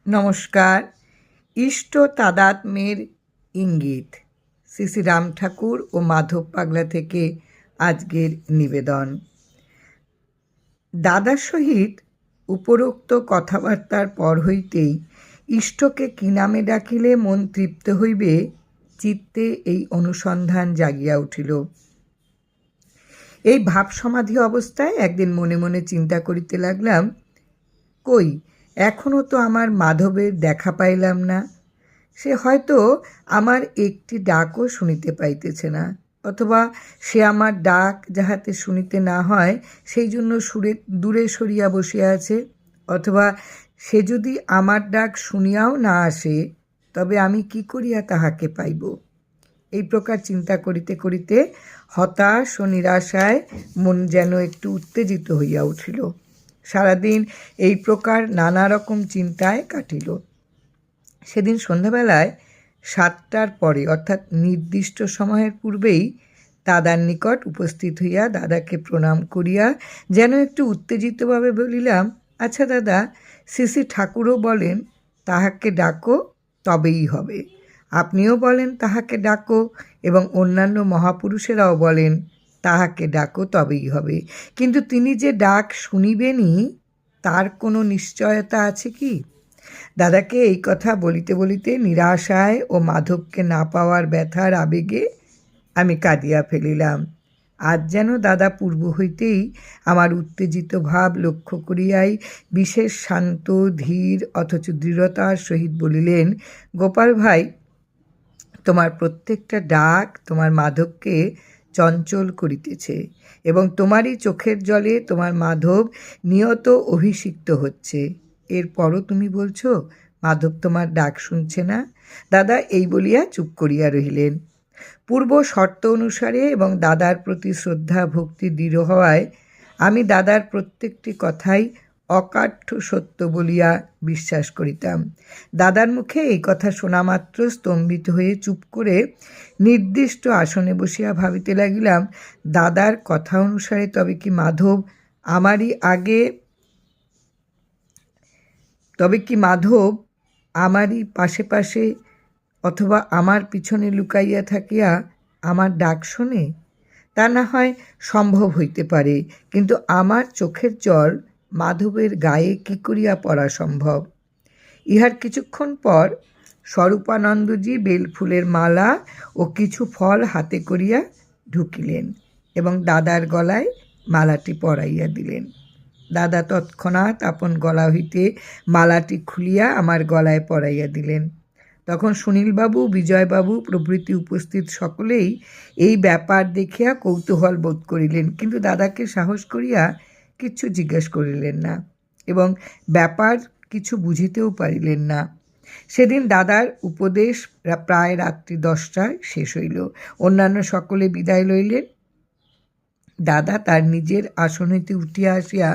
নমস্কার। ইষ্ট তাদাত্ম্যের ইঙ্গিত, শ্রী শ্রী রাম ঠাকুর ও মাধব পাগলা থেকে আজকের নিবেদন। দাদার সহিত উপরোক্ত কথাবার্তার পর হইতেই ইষ্টকে কি নামে ডাকিলে মন তৃপ্ত হইবে, চিত্তে এই অনুসন্ধান জাগিয়া উঠিল। এই ভাব সমাধি অবস্থায় একদিন মনে মনে চিন্তা করিতে লাগলাম, কই এখনও তো আমার মাধবের দেখা পাইলাম না। সে হয়তো আমার একটি ডাকও শুনিতে পাইতেছে না, অথবা সে আমার ডাক যাহাতে শুনিতে না হয় সেই জন্য দূরে সরিয়া বসিয়া আছে, অথবা সে যদি আমার ডাক শুনিয়াও না আসে তবে আমি কি করিয়া তাহাকে পাইব। এই প্রকার চিন্তা করিতে করিতে হতাশ ও নিরাশায় মন যেন একটু উত্তেজিত হইয়া উঠিল। সারাদিন এই প্রকার নানা রকম চিন্তায় কাটিল। সেদিন সন্ধ্যাবেলায় 7টার পরে, অর্থাৎ নির্দিষ্ট সময়ের পূর্বেই দাদার নিকট উপস্থিত হইয়া দাদাকে প্রণাম করিয়া যেন একটু উত্তেজিতভাবে বলিলাম, আচ্ছা দাদা, শ্রী শ্রী ঠাকুরও বলেন তাহাকে ডাকো তবেই হবে, আপনিও বলেন তাহাকে ডাকো, এবং অন্যান্য মহাপুরুষেরাও বলেন তাহাকে ডাকো তবেই হবে, কিন্তু তিনি যে ডাক শুনিবেনই তার কোনো নিশ্চয়তা আছে কি? দাদাকে এই কথা বলিতে বলিতে নিরাশায় ও মাধবকে না পাওয়ার ব্যথার আবেগে আমি কাঁদিয়া ফেলিলাম। আজ যেন দাদা পূর্ব হইতেই আমার উত্তেজিত ভাব লক্ষ্য করিয়াই বিশেষ শান্ত ধীর অথচ দৃঢ়তার সহিত বলিলেন, গোপাল ভাই, তোমার প্রত্যেকটা ডাক তোমার মাধবকে চঞ্চল করিতেছে, এবং তোমারই চোখের জলে তোমার মাধব নিয়ত অভিষিক্ত হচ্ছে। এরপরও তুমি বলছো মাধব তোমার ডাক শুনছে না। দাদা এই বলিয়া চুপ করিয়া রহিলেন। পূর্ব শর্ত অনুসারে এবং দাদার প্রতি শ্রদ্ধা ভক্তি দৃঢ় হওয়ায় আমি দাদার প্রত্যেকটি কথাই অকাঠ্য সত্য বলিয়া বিশ্বাস করিতাম। দাদার মুখে এই কথা শোনা মাত্র স্তম্ভিত হয়ে চুপ করে নির্দিষ্ট আসনে বসিয়া ভাবিতে লাগিলাম, দাদার কথা অনুসারে তবে কি মাধব আমারই পাশে পাশে অথবা আমার পিছনে লুকাইয়া থাকিয়া আমার ডাক শোনে? তা না হয় সম্ভব হইতে পারে, কিন্তু আমার চোখের জল মাধবের গায়ে কি করিয়া পড়া সম্ভব? ইহার কিছুক্ষণ পর স্বরূপানন্দজি বেলফুলের মালা ও কিছু ফল হাতে করিয়া ঢুকিলেন এবং দাদার গলায় মালাটি পরাইয়া দিলেন। দাদা তৎক্ষণাৎ আপন গলা হইতে মালাটি খুলিয়া আমার গলায় পরাইয়া দিলেন। তখন সুনীলবাবু, বিজয়বাবু প্রভৃতি উপস্থিত সকলেই এই ব্যাপার দেখিয়া কৌতূহল বোধ করিলেন, কিন্তু দাদাকে সাহস করিয়া কিছু জিজ্ঞাসা করিলেন না এবং ব্যাপার কিছু বুঝিতেও পারিলেন না। সেদিন দাদার উপদেশ প্রায় রাত্রি 10টায় শেষ হইল। অন্যান্য সকলে বিদায় লইলেন। দাদা তার নিজের আসন হইতে উঠিয়া আসিয়া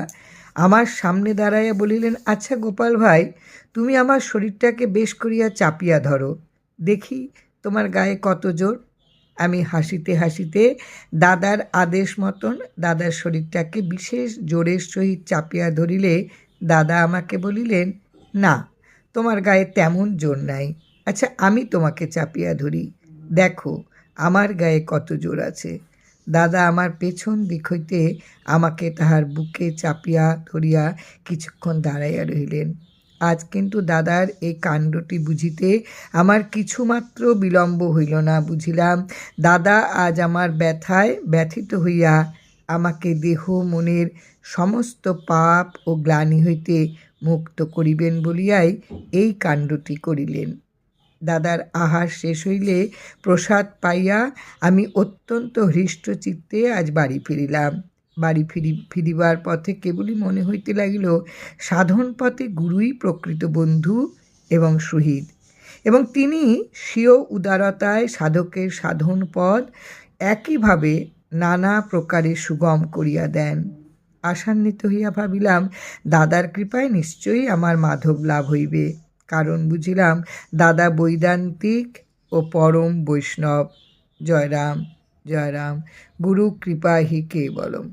আমার সামনে দাঁড়াইয়া বলিলেন, আচ্ছা গোপাল ভাই, তুমি আমার শরীরটাকে বেশ করিয়া চাপিয়া ধরো, দেখি তোমার গায়ে কত জোর। আমি হাসিতে হাসিতে দাদার আদেশ মতন দাদার শরীরটাকে বিশেষ জোরের সহিত চাপিয়া ধরিলে দাদা আমাকে বলিলেন, না, তোমার গায়ে তেমন জোর নাই। আচ্ছা আমি তোমাকে চাপিয়া ধরি, দেখো আমার গায়ে কত জোর আছে। দাদা আমার পেছন দিক হইতে আমাকে তাহার বুকে চাপিয়া ধরিয়া কিছুক্ষণ দাঁড়াইয়া রহিলেন। আজ কিন্তু দাদার এই কাণ্ডটি বুঝিতে আমার কিছুমাত্র বিলম্ব হইল না। বুঝিলাম দাদা আজ আমার ব্যথায় ব্যথিত হইয়া আমাকে দেহ মনের সমস্ত পাপ ও গ্লানি হইতে মুক্ত করিবেন বলিয়াই এই কাণ্ডটি করিলেন। দাদার আহার শেষ হইলে প্রসাদ পাইয়া আমি অত্যন্ত হৃষ্টচিত্তে আজ বাড়ি ফিরিলাম। বাড়ি ফিরিবার পথে কেবলই মনে হইতে লাগিল, সাধন পথে গুরুই প্রকৃত বন্ধু এবং সুহৃদ, এবং তিনি স্বীয় উদারতায় সাধকের সাধন পথ একইভাবে নানা প্রকারে সুগম করিয়া দেন। আশান্বিত হইয়া ভাবিলাম, দাদার কৃপায় নিশ্চয়ই আমার মাধব লাভ হইবে, কারণ বুঝিলাম দাদা বৈদান্তিক ও পরম বৈষ্ণব। জয় রাম, জয় রাম। গুরু কৃপা হি কেবলম।